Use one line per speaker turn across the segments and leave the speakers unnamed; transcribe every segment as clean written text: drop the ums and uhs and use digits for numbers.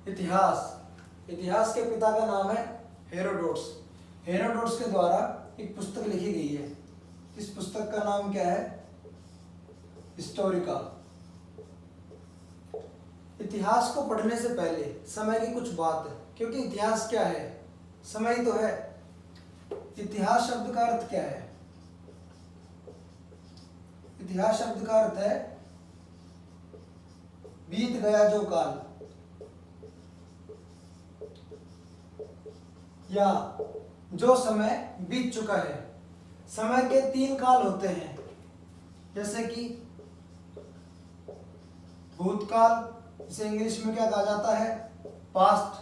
इतिहास के पिता का नाम है हेरोडोटस। हेरोडोटस के द्वारा एक पुस्तक लिखी गई है। इस पुस्तक का नाम क्या है? हिस्टोरिका। इतिहास को पढ़ने से पहले समय की कुछ बात है, क्योंकि इतिहास क्या है? समय ही तो है। इतिहास शब्द का अर्थ क्या है? इतिहास शब्द का अर्थ है बीत गया जो काल, या जो समय बीत चुका है। समय के 3 काल होते हैं, जैसे कि भूतकाल, जिसे इंग्लिश में क्या कहा जाता है? पास्ट।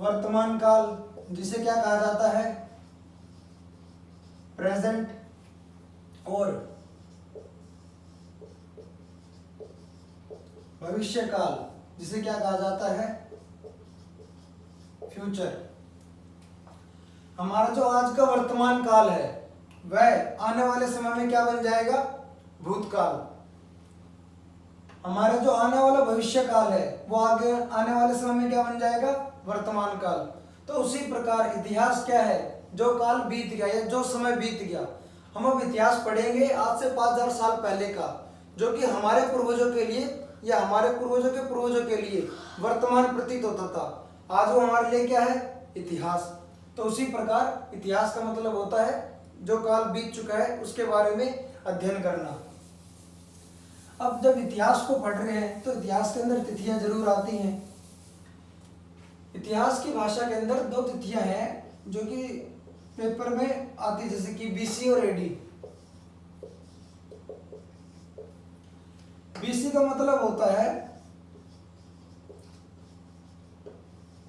वर्तमान काल, जिसे क्या कहा जाता है? प्रेजेंट। और भविष्य काल, जिसे क्या कहा जाता है? फ्यूचर। हमारा जो आज का वर्तमान काल है वह आने वाले समय में क्या बन जाएगा? भूतकाल। हमारा जो आने वाला भविष्य काल है वो आगे आने वाले समय में क्या बन जाएगा? वर्तमान काल। तो उसी प्रकार इतिहास क्या है? जो काल बीत गया या जो समय बीत गया। हम अब इतिहास पढ़ेंगे आज से 5000 साल पहले का, जो कि हमारे पूर्वजों के लिए या हमारे पूर्वजों के पूर्वजों के लिए वर्तमान प्रतीत होता था। आज वो हमारे लिए क्या है? इतिहास। तो उसी प्रकार इतिहास का मतलब होता है जो काल बीत चुका है उसके बारे में अध्ययन करना। अब जब इतिहास को पढ़ रहे हैं तो इतिहास के अंदर तिथियां जरूर आती हैं। इतिहास की भाषा के अंदर 2 तिथियां हैं जो कि पेपर में आती, जैसे कि बीसी और एडी। बीसी का मतलब होता है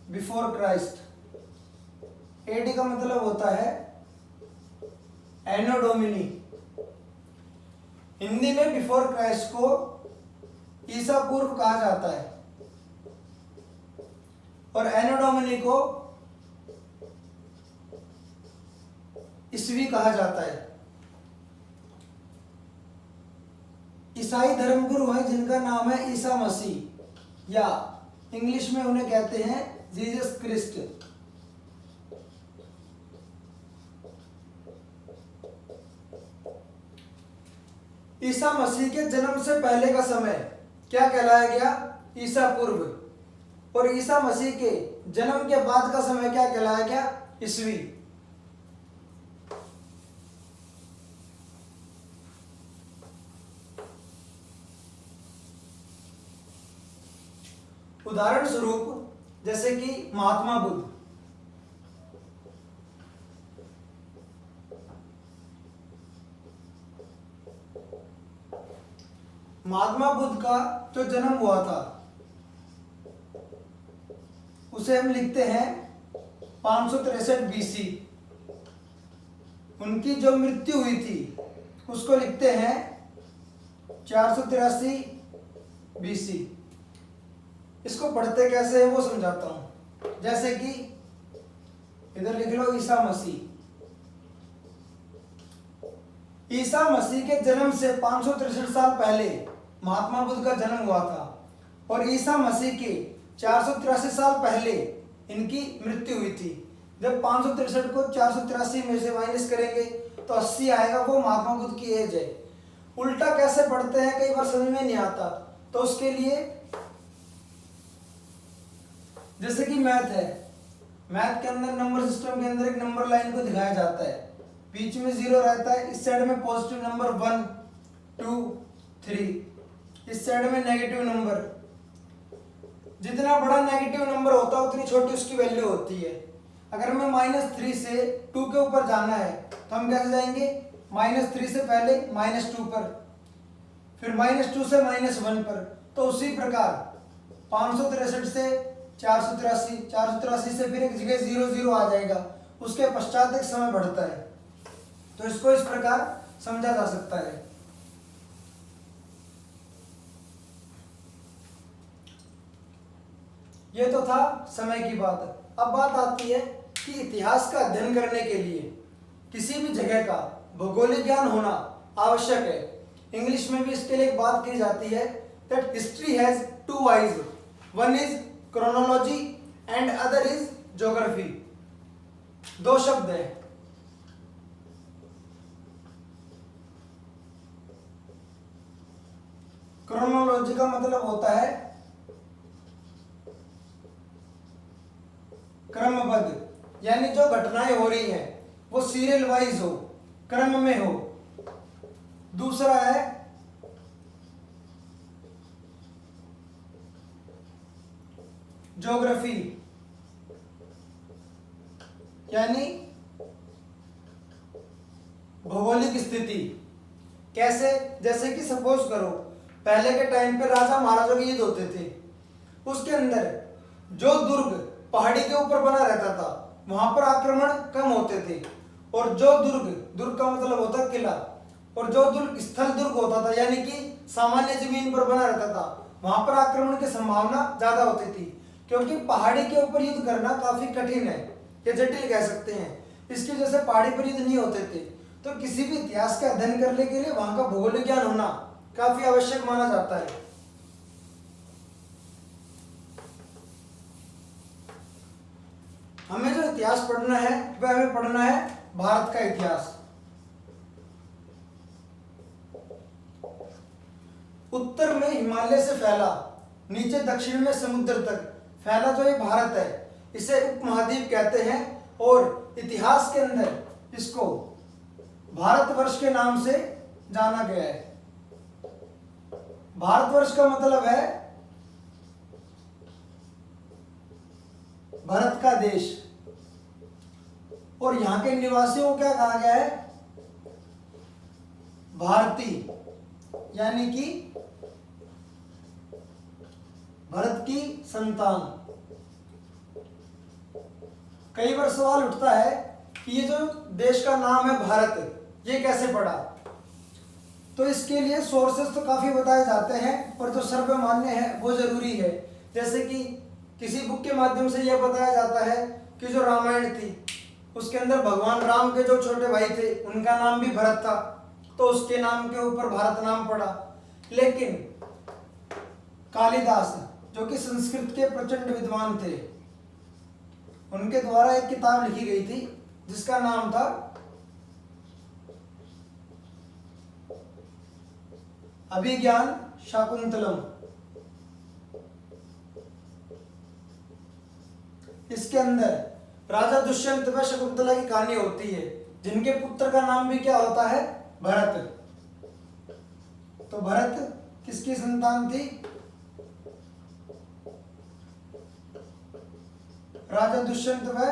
बिफोर क्राइस्ट। एडी का मतलब होता है एनो डोमिनी। हिंदी में बिफोर क्राइस्ट को ईसा पूर्व कहा जाता है और एनो डोमिनी को ईस्वी कहा जाता है। ईसाई धर्मगुरु हैं जिनका नाम है ईसा मसीह, या इंग्लिश में उन्हें कहते हैं जीसस क्रिस्ट। ईसा मसीह के जन्म से पहले का समय क्या कहलाया गया? ईसा पूर्व। और ईसा मसीह के जन्म के बाद का समय क्या कहलाया गया? ईस्वी। उदाहरण स्वरूप जैसे कि महात्मा बुद्ध। महात्मा बुद्ध का जो जन्म हुआ था उसे हम लिखते हैं 563 बीसी। उनकी जो मृत्यु हुई थी उसको लिखते हैं 483 बीसी। इसको पढ़ते कैसे है वो समझाता हूं। जैसे कि इधर लिख लो ईसा मसीह। ईसा मसीह के जन्म से 563 साल पहले महात्मा बुद्ध का जन्म हुआ था और ईसा मसीह के 483 साल पहले इनकी मृत्यु हुई थी। जब 563 को 483 में से माइनस करेंगे तो 80 आएगा, वो महात्मा बुद्ध की एज है। उल्टा कैसे पढ़ते हैं कई बार समझ में नहीं आता, तो उसके लिए जैसे कि मैथ है, मैथ के अंदर नंबर सिस्टम के अंदर एक नंबर लाइन को दिखाया जाता है, बीच में 0 रहता है, इस साइड में पॉजिटिव नंबर 1 2 3, इस साइड में नेगेटिव नंबर। जितना बड़ा नेगेटिव नंबर होता है उतनी छोटी उसकी वैल्यू होती है। अगर हमें -3 से 2 के ऊपर जाना है तो हम कैसे जाएंगे? -3 से पहले -2 पर, फिर -2 से -1 पर। तो उसी प्रकार 563 से 483, 483 से फिर एक जगह 0 आ जाएगा, उसके पश्चात एक समय बढ़ता है। तो इसको इस प्रकार समझा जा सकता है। ये तो था समय की बात। अब बात आती है कि इतिहास का अध्ययन करने के लिए किसी भी जगह का भौगोलिक ज्ञान होना आवश्यक है। इंग्लिश में भी इसके लिए एक बात कही जाती है that history has two eyes, one is chronology and other is geography. दो शब्द है। क्रोनोलॉजी का मतलब होता है क्रमबद्ध, यानी जो घटनाएं हो रही हैं वो सीरियल वाइज हो, क्रम में हो। दूसरा है ज्योग्राफी, यानी भौगोलिक स्थिति। कैसे? जैसे कि सपोज करो पहले के टाइम पे राजा महाराजाओं के युद्ध होते थे, उसके अंदर जो दुर्ग पहाड़ी के ऊपर बना रहता था वहां पर आक्रमण कम होते थे, और जो दुर्ग का मतलब होता है किला, और जो दुर्ग स्थल दुर्ग होता था यानी कि सामान्य जमीन पर बना रहता था वहां पर आक्रमण की संभावना ज्यादा होती थी, क्योंकि पहाड़ी के ऊपर युद्ध करना काफी कठिन है या जटिल कह सकते हैं। इसकी वजह से पहाड़ी पर युद्ध नहीं होते थे। तो किसी भी इतिहास का अध्ययन करने के लिए वहां का भौगोलिक ज्ञान होना काफी आवश्यक माना जाता है। हमें जो इतिहास पढ़ना है वह हमें पढ़ना है भारत का इतिहास। उत्तर में हिमालय से फैला, नीचे दक्षिण में समुद्र तक फैला जो ये भारत है इसे उपमहाद्वीप कहते हैं, और इतिहास के अंदर इसको भारतवर्ष के नाम से जाना गया है। भारतवर्ष का मतलब है भारत का देश, और यहां के निवासियों को क्या कहा गया है? भारतीय, यानी कि भारत की संतान। कई बार सवाल उठता है कि ये जो देश का नाम है भारत, ये कैसे पड़ा? तो इसके लिए सोर्सेस तो काफी बताए जाते हैं, पर जो सर्वमान्य है वो जरूरी है। जैसे कि किसी बुक के माध्यम से यह बताया जाता है कि जो रामायण थी उसके अंदर भगवान राम के जो छोटे भाई थे उनका नाम भी भरत था, तो उसके नाम के ऊपर भारत नाम पड़ा। लेकिन कालिदास जो कि संस्कृत के प्रचंड विद्वान थे, उनके द्वारा एक किताब लिखी गई थी जिसका नाम था अभिज्ञान शाकुंतलम। इसके अंदर राजा दुष्यंत व शकुंतला की कहानी होती है, जिनके पुत्र का नाम भी क्या होता है? भरत। तो भरत किसकी संतान थी? राजा दुष्यंत व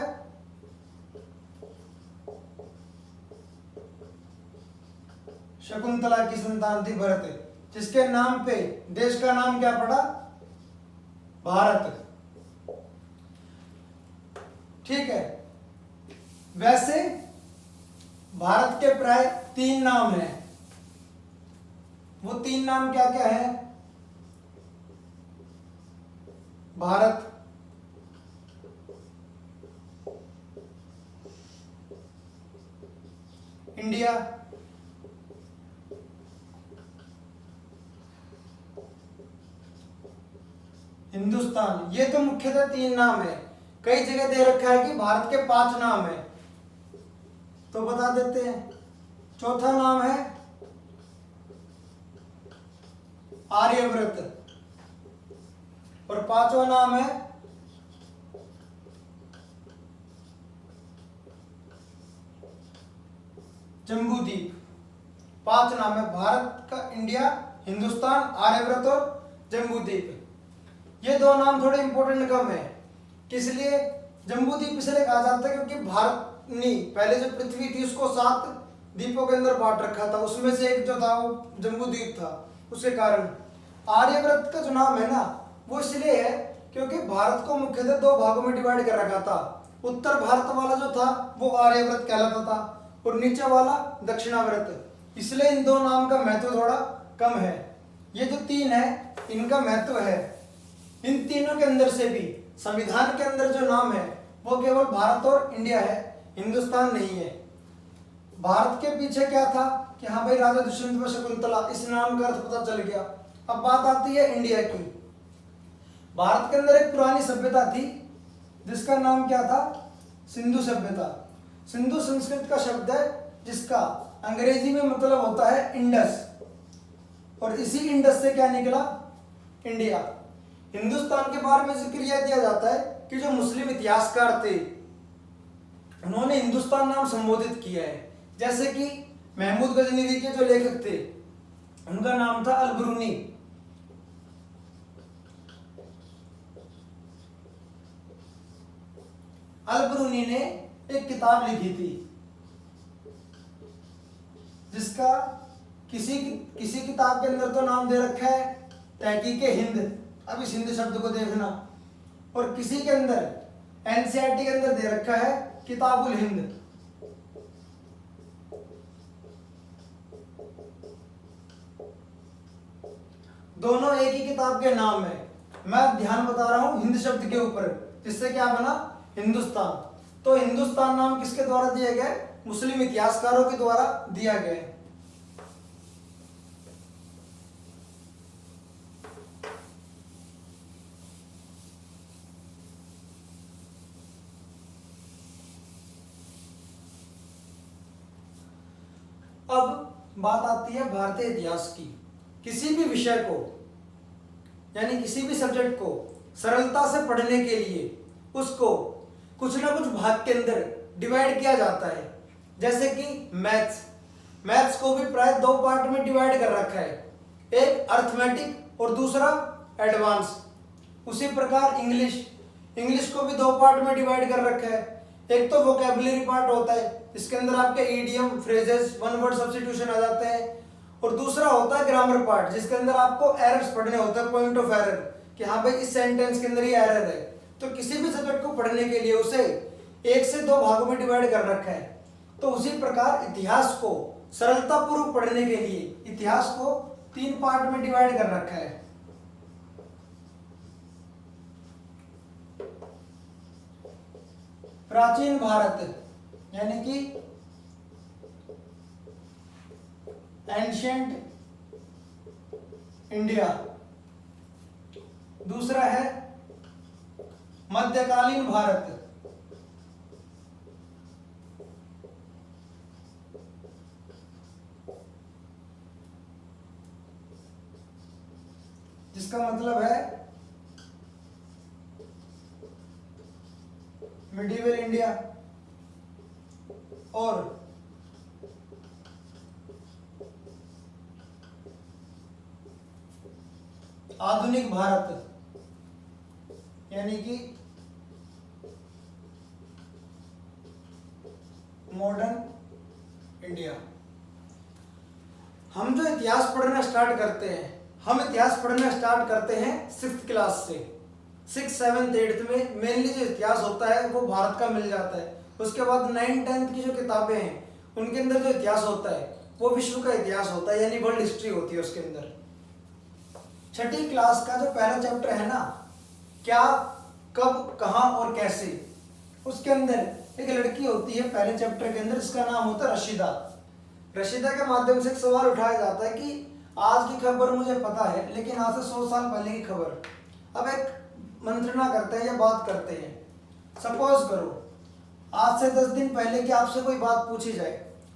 शकुंतला की संतान थी भरत, जिसके नाम पे देश का नाम क्या पड़ा? भारत। ठीक है। वैसे भारत के प्राय 3 नाम हैं। वो 3 नाम क्या क्या है? भारत, इंडिया, हिंदुस्तान। ये तो मुख्यतः 3 नाम है। कई जगह दे रखा है कि भारत के 5 नाम है, तो बता देते हैं। चौथा नाम है आर्यव्रत, और 5वां नाम है जम्बूद्वीप। 5 नाम है भारत का, इंडिया, हिंदुस्तान, आर्यव्रत और जम्बूद्वीप। ये 2 नाम थोड़े इंपॉर्टेंट कम है। किस लिए जम्बूद्वीप इसलिए कहा जाता है? क्योंकि भारत ने पहले जो पृथ्वी थी उसको 7 द्वीपों के अंदर बांट रखा था, उसमें से एक जो था वो जम्बूद्वीप था। उसके कारण आर्यव्रत का जो नाम है ना वो इसलिए है क्योंकि भारत को मुख्यतः 2 भागों में डिवाइड कर रखा था। उत्तर भारत वाला जो था वो आर्यव्रत कहलाता था, और नीचे वाला दक्षिणाव्रत। इसलिए इन 2 नाम का महत्व थोड़ा कम है। ये जो 3 है इनका महत्व है। इन तीनों के अंदर से भी संविधान के अंदर जो नाम है वो केवल भारत और इंडिया है, हिंदुस्तान नहीं है। भारत के पीछे क्या था कि हाँ भाई राजा दुष्यंत व शकुंतला, इस नाम का अर्थ पता चल गया। अब बात आती है इंडिया की। भारत के अंदर एक पुरानी सभ्यता थी जिसका नाम क्या था? सिंधु सभ्यता। सिंधु संस्कृत का शब्द है जिसका अंग्रेजी में मतलब होता है इंडस, और इसी इंडस से क्या निकला? इंडिया। हिंदुस्तान के बारे में जिक्र यह दिया जाता है कि जो मुस्लिम इतिहासकार थे उन्होंने हिंदुस्तान नाम संबोधित किया है। जैसे कि महमूद गजनवी के जो लेखक थे उनका नाम था अल-बिरूनी। अल-बिरूनी ने एक किताब लिखी थी जिसका किसी किताब के अंदर तो नाम दे रखा है तहकीक-ए-हिंद, अब इस हिंद शब्द को देखना, और किसी के अंदर एनसीईआरटी के अंदर दे रखा है किताबुल हिंद। दोनों एक ही किताब के नाम है। मैं ध्यान बता रहा हूं हिंद शब्द के ऊपर, जिससे क्या बना? हिंदुस्तान। तो हिंदुस्तान नाम किसके द्वारा दिया गया? मुस्लिम इतिहासकारों के द्वारा दिया गया है। अब बात आती है भारतीय इतिहास की। किसी भी विषय को यानी किसी भी सब्जेक्ट को सरलता से पढ़ने के लिए उसको कुछ ना कुछ भाग के अंदर डिवाइड किया जाता है। जैसे कि मैथ्स को भी प्राय दो पार्ट में डिवाइड कर रखा है, एक अर्थमेटिक और दूसरा एडवांस। उसी प्रकार इंग्लिश को भी दो पार्ट में डिवाइड कर रखा है, एक तो वोकैबुलरी पार्ट होता है इसके अंदर आपके idiom, phrases, one word substitution आ जाते हैं, और दूसरा होता है ग्रामर पार्ट जिसके अंदर आपको एरर्स पढ़ने होते हैं, पॉइंट ऑफ एरर, कि हाँ भाई इस सेंटेंस के अंदर ये एरर है। तो किसी भी सब्जेक्ट को पढ़ने के लिए उसे एक से दो भागों में डिवाइड कर रखा है। तो उसी प्रकार इतिहास को सरलता पूर्वक पढ़ने के लिए इतिहास को तीन पार्ट में डिवाइड कर रखा है। प्राचीन भारत यानी कि एंशिएंट इंडिया, दूसरा है मध्यकालीन भारत, जिसका मतलब है मिडिवल इंडिया, और आधुनिक भारत यानी कि मॉडर्न इंडिया। हम जो इतिहास पढ़ना स्टार्ट करते हैं, हम इतिहास पढ़ना स्टार्ट करते हैं 6th क्लास से। 6th, 7th, 8th में मेनली जो इतिहास होता है वो भारत का मिल जाता है। उसके बाद 9th, 10th की जो किताबें हैं उनके अंदर जो इतिहास होता है वो विश्व का इतिहास होता है, यानी वर्ल्ड हिस्ट्री होती है उसके अंदर। 6ठी क्लास का जो पहला चैप्टर है ना, क्या, कब, कहाँ और कैसे, उसके अंदर एक लड़की होती है पहले चैप्टर के अंदर, इसका नाम होता है रशीदा। रशीदा के माध्यम से एक सवाल उठाया जाता है कि आज की खबर मुझे पता है लेकिन आज से 100 साल पहले की खबर। अब एक मंत्रणा करते हैं या बात करते हैं। सपोज करो आज से 10 दिन पहले की आपसे कोई बात पूछी जाए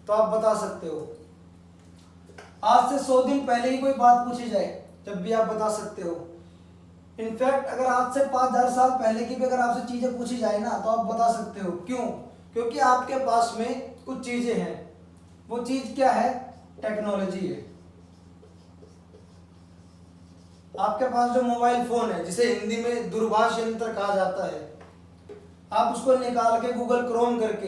तो आप बता सकते हो। आज से 100 दिन पहले की कोई बात पूछी जाए जब भी आप बता सकते हो। इनफैक्ट अगर आज से 5000 साल पहले की भी अगर आपसे चीजें पूछी जाए ना तो आप बता सकते हो। क्यों? क्योंकि आपके पास में कुछ चीजें हैं। वो चीज क्या है? टेक्नोलॉजी है। आपके पास जो मोबाइल फोन है जिसे हिंदी में दूरभाष यंत्र कहा जाता है, आप उसको निकाल के गूगल क्रोम करके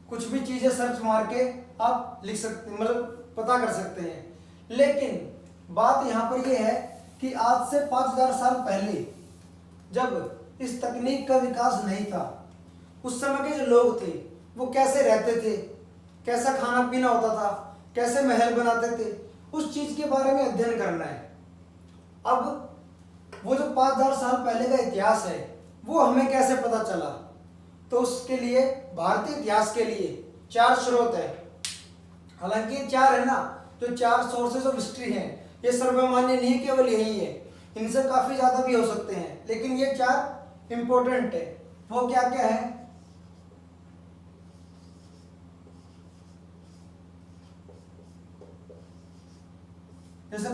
कुछ भी चीजें सर्च मार के आप लिख सकते, मतलब पता कर सकते हैं। लेकिन बात यहाँ पर यह है कि आज से 5000 साल पहले जब इस तकनीक का विकास नहीं था, उस समय के जो लोग थे वो कैसे रहते थे, कैसा खाना पीना होता था, कैसे महल बनाते थे, उस चीज के बारे में अध्ययन करना है। अब वो जो 5000 साल पहले का इतिहास है वो हमें कैसे पता चला? तो उसके लिए भारतीय इतिहास के लिए 4 स्रोत है। हालांकि 4 है ना, जो 4 सोर्सेज ऑफ हिस्ट्री हैं, ये सर्वमान्य नहीं केवल यही है, इनसे काफी ज्यादा भी हो सकते हैं, लेकिन ये 4 इंपॉर्टेंट है। वो क्या क्या है? जैसे